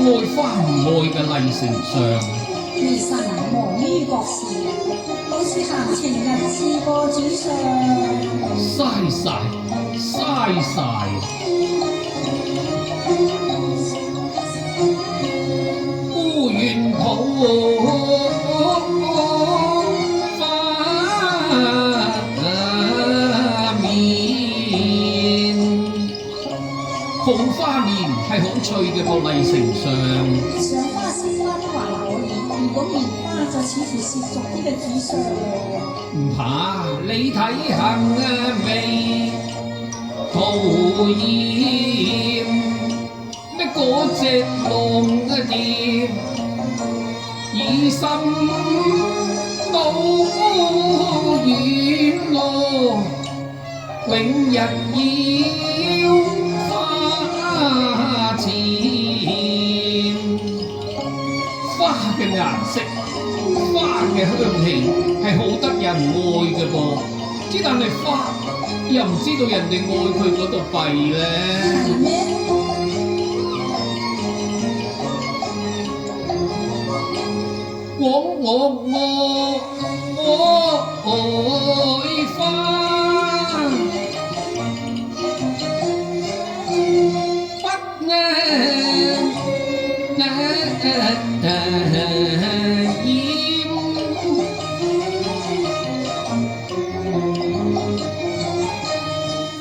愛花唔愛嘅麗丞相。微臣忙於國事，好似閒情逸致過主上。嘥晒，嘥晒。孤願抱花面，抱花面係好脆嘅噃，麗丞相。上花鮮花都還可以，如果棉花就似乎褻瀆啲嘅主上。唔怕，你睇行未討厭咩嗰隻狼蝶，以心到遠路，永日要花前。花嘅顏色，花嘅香氣係好得人愛嘅噃，之但係花又唔知道人哋愛佢嗰度弊咧。係咩？我愛花，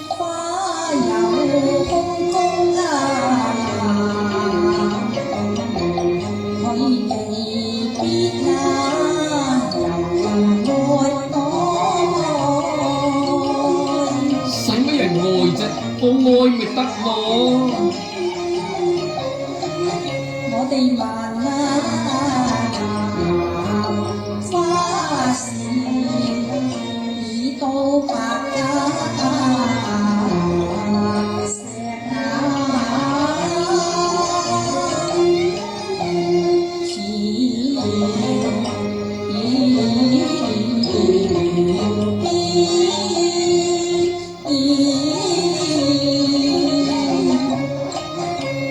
不花有空宮啊，可以離別啊，人愛愛。使乜人愛啫？我愛咪得咯。我哋萬花事已到白石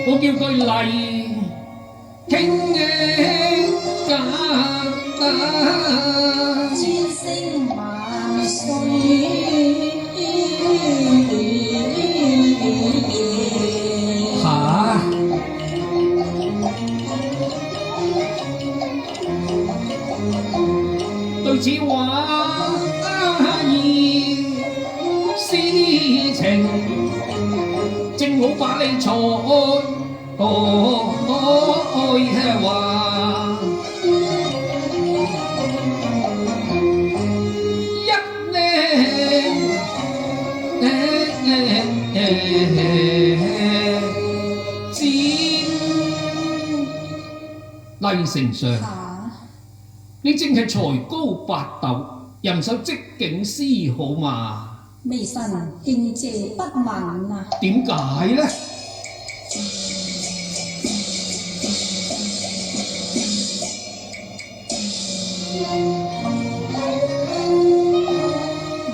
我叫佢嚟傾嘅假，專升萬歲。嚇！對此話兒私情，正好把你錯話一麗丞相，你正係才高八斗，人手即景詩好嘛？微臣敬謝不問啊。點解呢？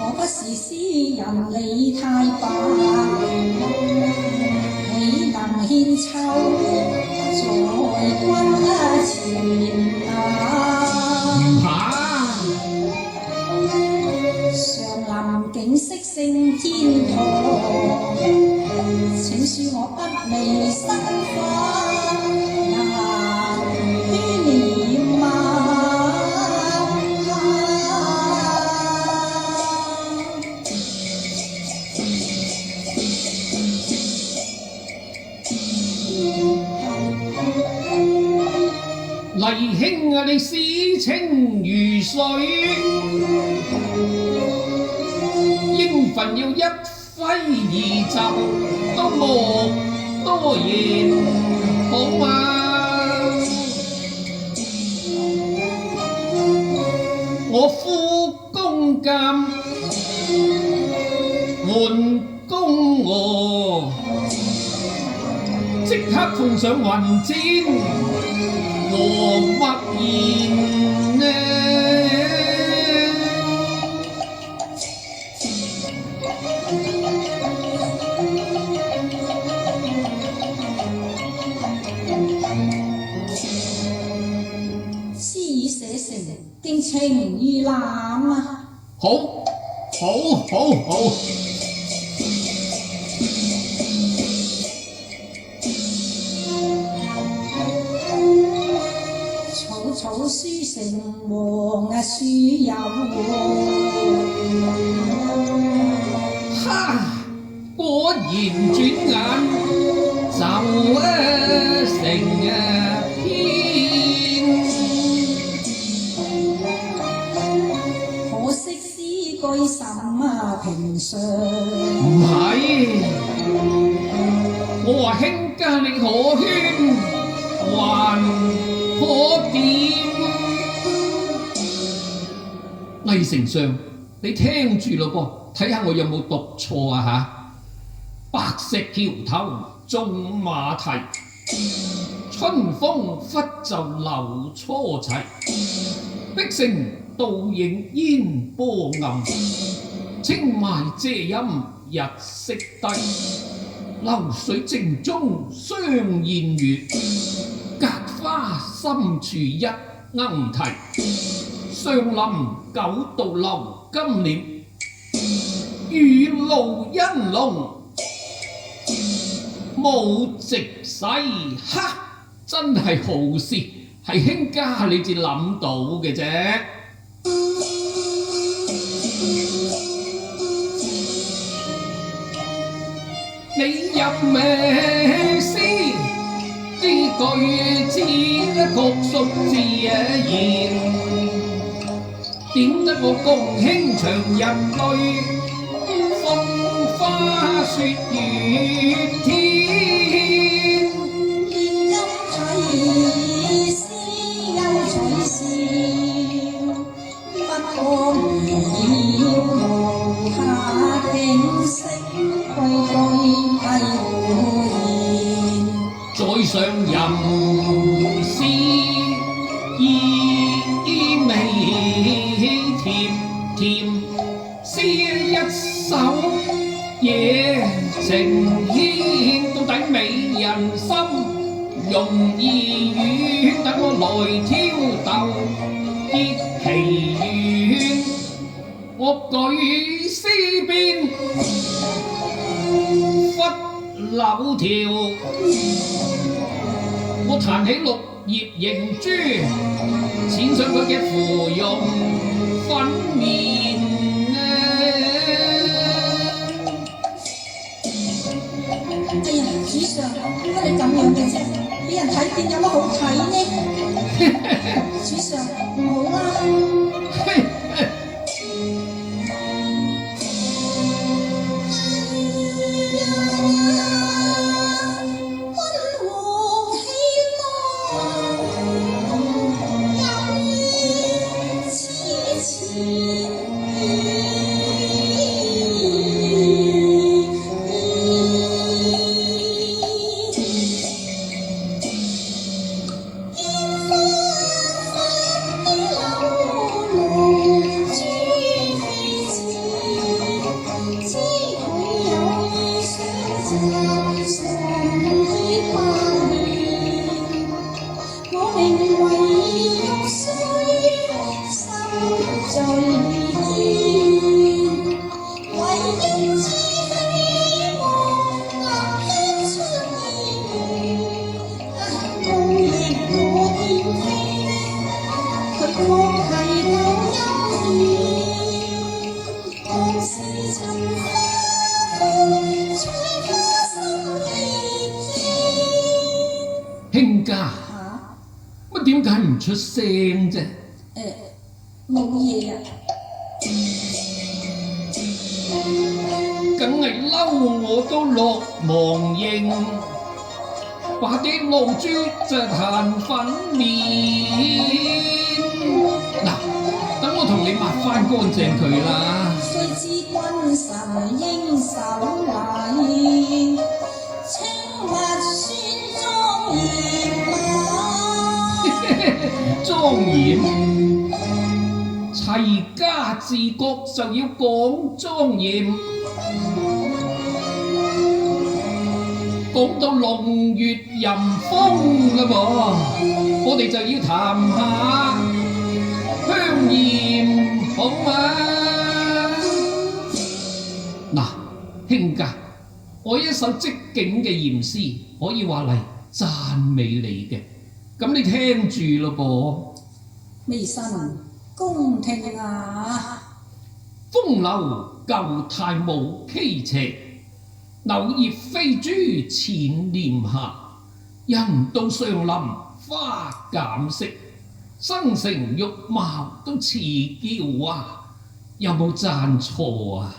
我不是詩人李太白，豈能獻醜在君前啊？唔怕，上林景色勝天堂，請恕我不媚生花難於念啊！麗兄啊，你詩清如水，應份要一揮而就，都莫多言，好嘛？我夫公鑑換公娥，即刻奉上雲氈和默言呢。情如藍啊！好，好，好，好。草草書成黃啊書有哈！果然轉眼就成篇。可惜詩句甚平常。唔係，我話卿家你可圈還可點？魏丞相，你聽住咯噃，睇下我有冇讀錯啊嚇！白石橋頭種馬蹄，春風忽就流初齊。碧城倒影煙波暗，青埋遮陰日色低。流水靜中相宴月，隔花深處一鶯啼。上林九道流金臉，雨露欣龍冇直使。哈！真係好事，係卿家你至諗到嘅啫。你入咩詩？啲句子曲述自然，點得我共卿長人對，風花雪月天。連音提詩又取笑，不過要無下景色，句句係胡言。在上吟詩意味甜甜，詩一首野情牽，到底美人心容易軟，等我來挑逗結其緣。我舉詩邊忽柳條，我彈起綠葉凝珠，淺上佢嘅芙蓉粉面哎呀，主上，點解你咁樣嘅啫？俾人睇見有乜好睇呢？主上，唔好啦。卿家，乜點解唔出聲啫？冇嘢啊。梗係嬲我都落忘形，把啲露珠就彈粉面。嗱，等我同你抹翻乾淨佢啦。雖知君臣應守禮，請勿算莊嚴啊！莊嚴，齊家治國就要講莊嚴。講到龍月淫風嘞噃，我哋就要談下香豔。好嘛？嗱，卿家，我一首即景嘅艷詩，可以話嚟讚美你嘅，咁你聽住咯微臣恭聽啊！噃。風流舊太無溪斜，柳葉飛珠千年下。人到上林花減色，生成玉貌都似嬌啊！有冇讚錯啊？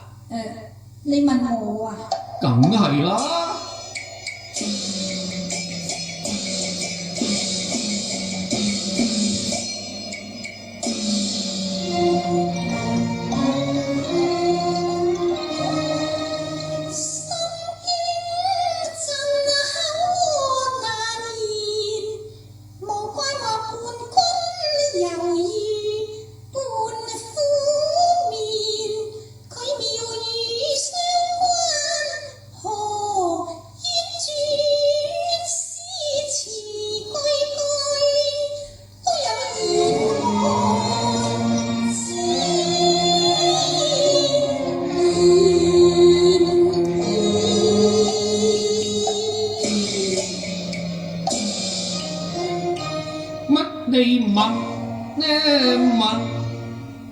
你問我啊？梗係啦。你問呢問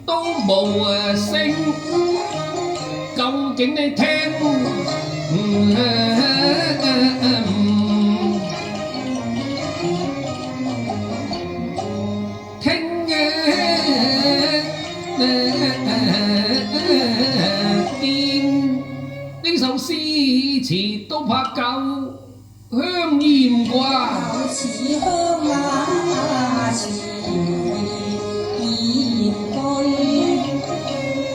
都冇聲，究竟你聽聽見呢首詩詞都怕夠香豔啩？有似香啊，似豔居，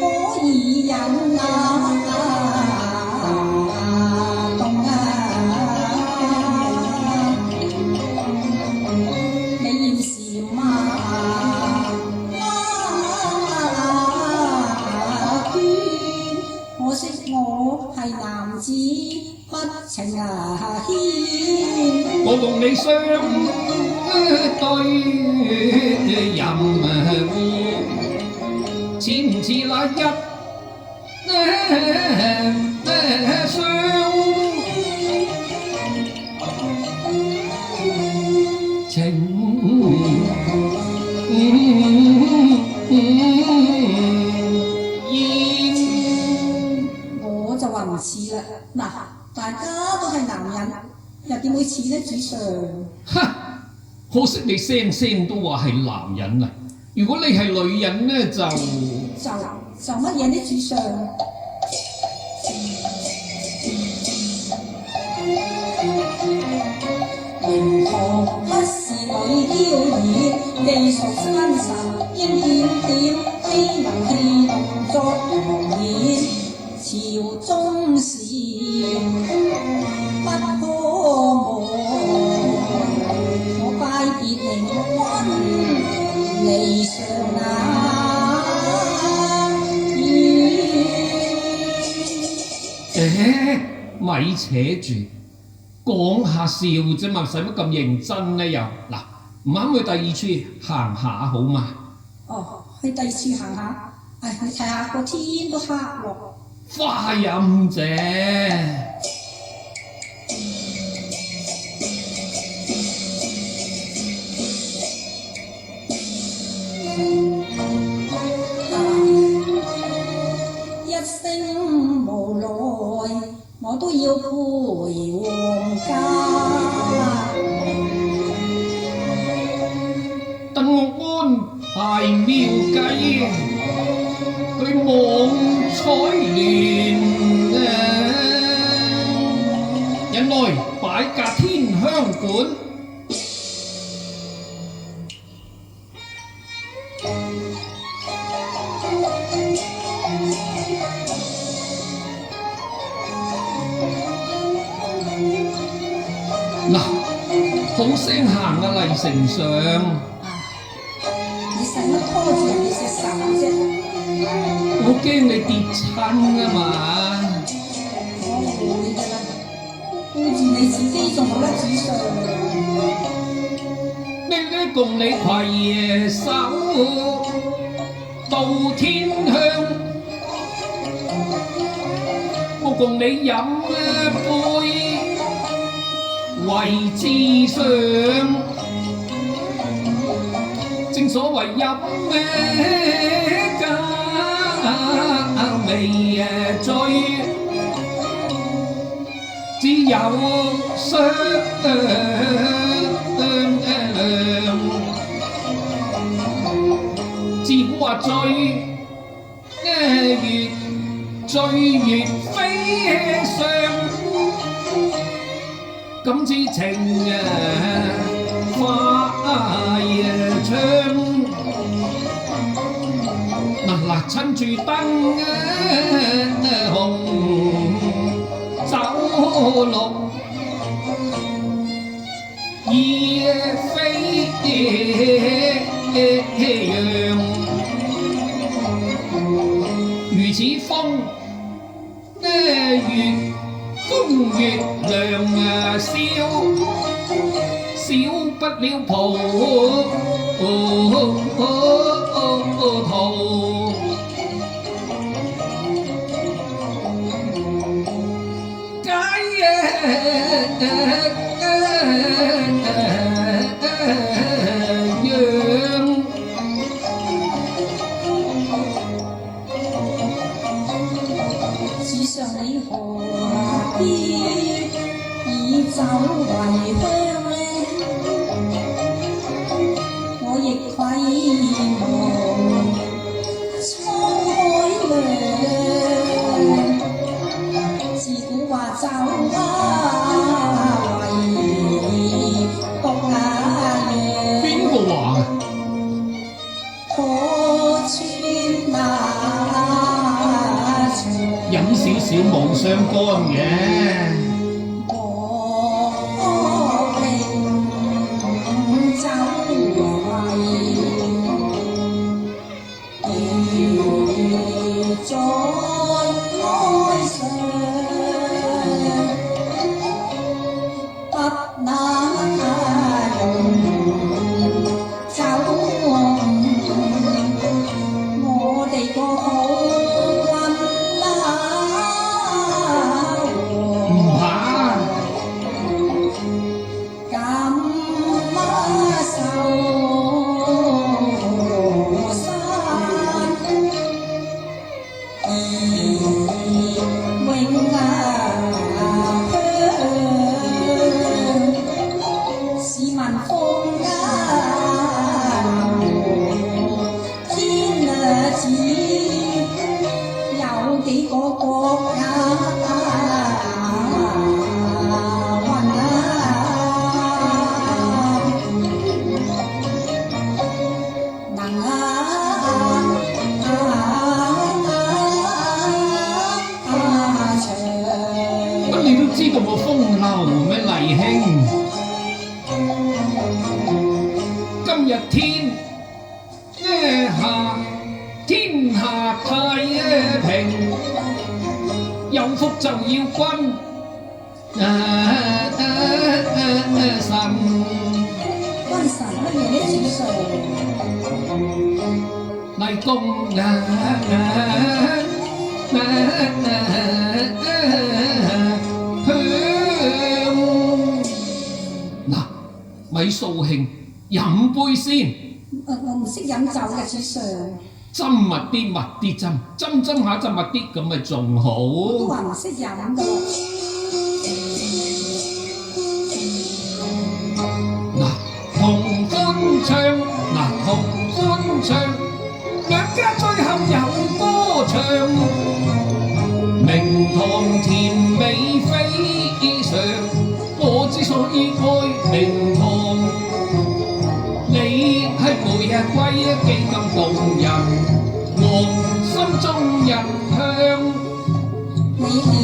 可以引動你要是可惜我係男子，不情牽。我共你相對任似唔似那一雙情燕？我就話唔似啦，嗱，大家都係男人，又點會似呢？主上，可惜你聲聲都話係男人啊！如果你係女人呢，就乜嘢呢？主上，靈堂不是女嬌豔，地屬山神應檢點，希能氣動作無言，朝中事不可無。我拜別靈君離上咪扯住，講下笑啫嘛，使乜咁認真呢？又嗱，唔啱去第二處行下好嘛？哦，去第二處行下，你睇下個天都黑咯。花陰啫。一聲無奈，我都要陪皇家。鄧玉安排妙計，佢妄彩亂人來擺架天香館。嗱，好聲行啊，黎丞相。你使乜拖住人哋隻手啫？我驚你跌親啊嘛。我會㗎啦，顧住你自己仲冇得主上。你共你攜手，到天香，我共你飲杯為至上。正所謂飲假未醉，只有雙量。自古話醉越醉越飛上，今次情快唱。嗱，趁住燈紅酒綠，意飛揚。如此風月亮少不了葡萄。只上你何必以酒為香呢？我亦愧無滄海量，自古話酒為毒藥。邊個話嘅？破穿那牆，飲少少冇相干嘅。我並酒為在愛上，不能用酒我哋個好運唔怕，咁受山永香，市民風家天子有幾個國家運能乜你都知道我風流咩麗兄？今日天下太平，有福就要君神。君神乜嘢呢？主上嚟共嗱，咪掃興，飲杯先。我唔識飲酒嘅，主上斟密啲，密啲斟，斟下斟密啲，咁咪仲好。都話唔識飲噶。嗱，同歡唱，兩家最後有歌唱，明堂甜美非常。我之所以愛明堂，你係玫瑰幾咁動人，我心中人香。你年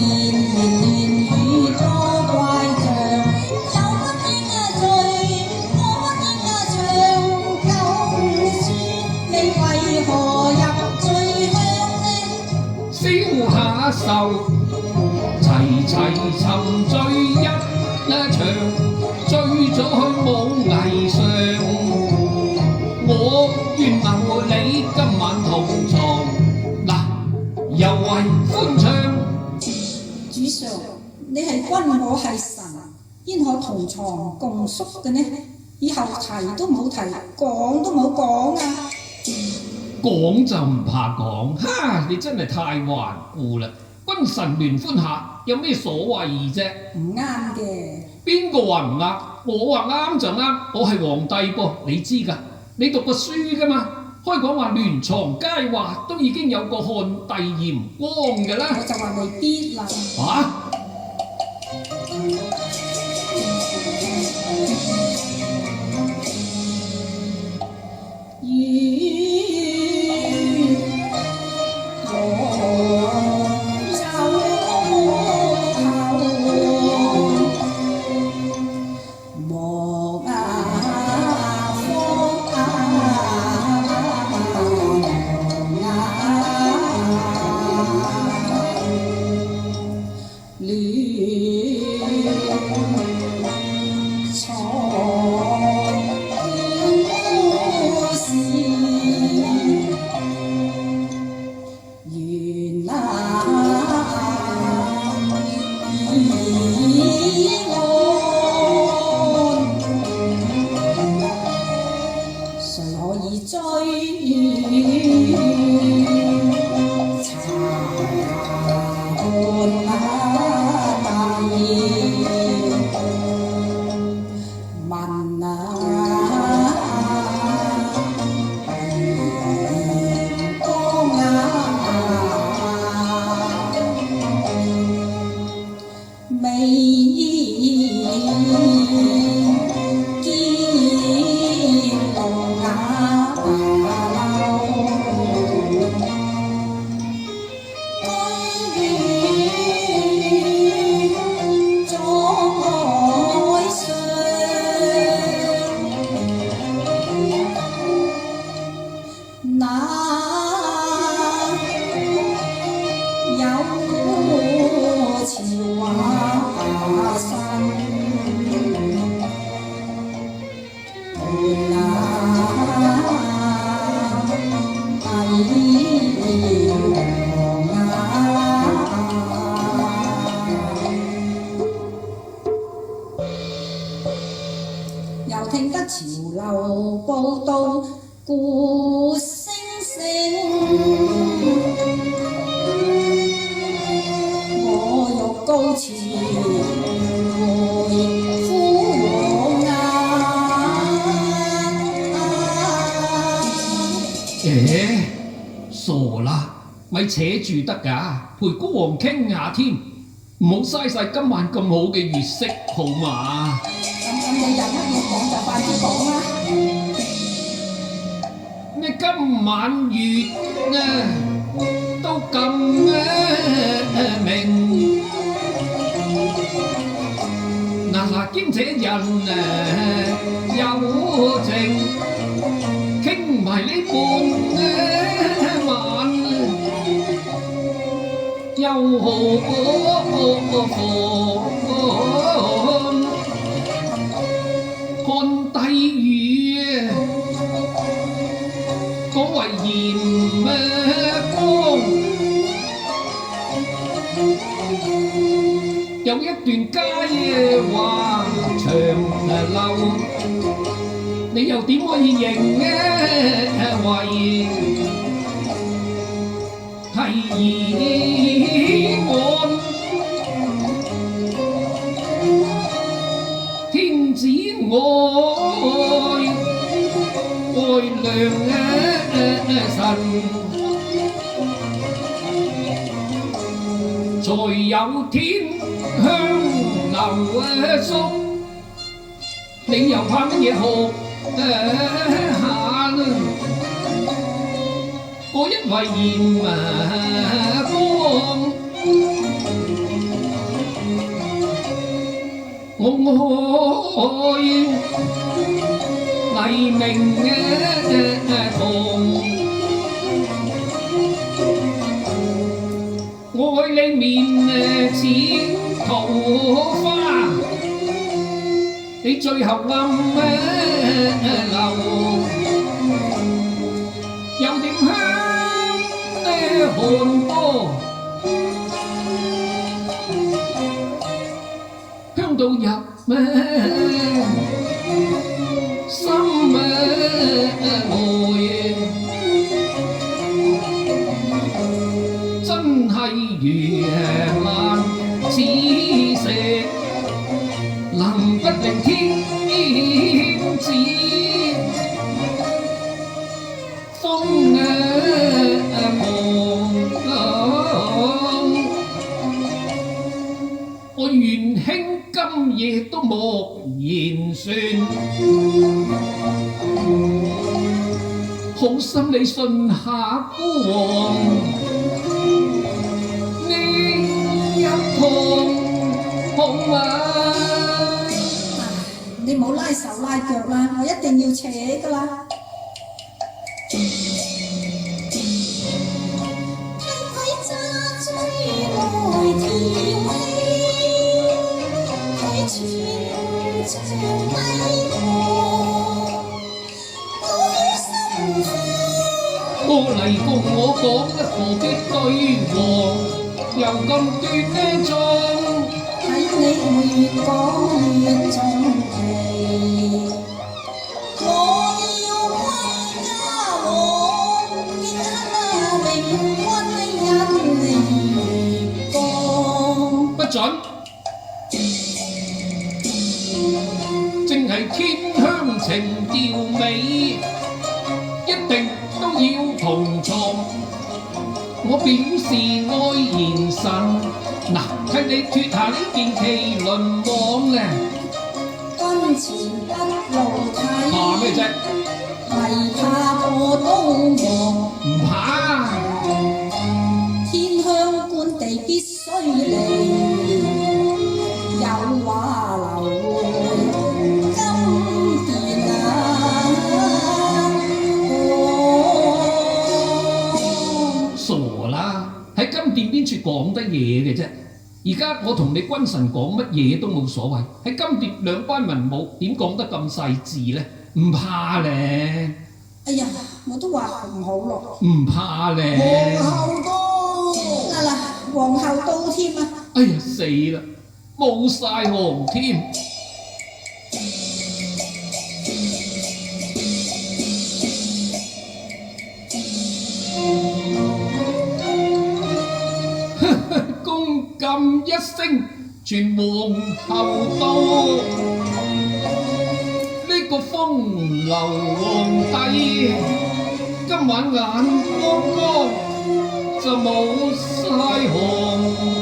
語多怪象，有不應醉，我不應唱，舊書你為何入醉鄉呢？消下愁，齊沉醉一場，醉咗去舞霓裳。我願留你你係君，我係臣，焉可同床共宿嘅呢？以後提都冇提，講都冇講啊！講就唔怕講，哈！你真係太頑固啦！君臣聯歡下，有咩所謂啫？唔啱嘅。邊個話唔啱？我話啱就啱，我係皇帝噃，你知㗎？你讀過書㗎嘛？開講話聯床佳話，都已經有個漢帝鹽光㗎啦。我就話未必啦。啊？又聽得潮流報道，鼓聲聲，我欲高潮回府王傻啦，咪扯住得㗎，陪孤王傾下添，唔好嘥晒今晚咁好嘅月色，好嘛？咁你有乜嘢講就快啲講啦！咩今晚月都咁明，嗱兼且人有情，傾埋呢半晚，又漢帝語講為鹽光，有一段佳話長流，你又點可以認為係議案？天子愛良臣，才有天香流宿。你又怕乜嘢學下啦？我因為鹽光，我愛黎明同，愛你面似桃花，你最後暗流，有點香寒波，香到入咩心咩愛，真係如難似食，能不令天知風我元兄今夜都莫言算，好心你信下孤王呢一趟好嗎？你唔好拉手拉腳啦，我一定要扯噶啦。過嚟共我講一何必對王又咁斷呢種，睇你會越講越重奇，我要歸家王，見他靈君因你光。不准！正係天香情調美，一定都要同床。我表示愛賢臣，嗱，替你脱下呢件麒麟網咧。跟前不露體，怕咩啫？係怕過東王。唔怕。天香官地必須嚟，有話留回金殿傻啦，喺金殿邊處講得嘢嘅啫。而家我同你君臣講乜嘢都冇所謂，喺金殿兩班文武點講得咁細緻呢？唔怕咧。哎呀，我都話唔好咯。唔怕咧。皇后到嗱，皇后到添啊！哎呀死啦，冇晒行添。公撳一聲，傳皇后到。呢個風流皇帝，今晚眼光光就冇晒紅。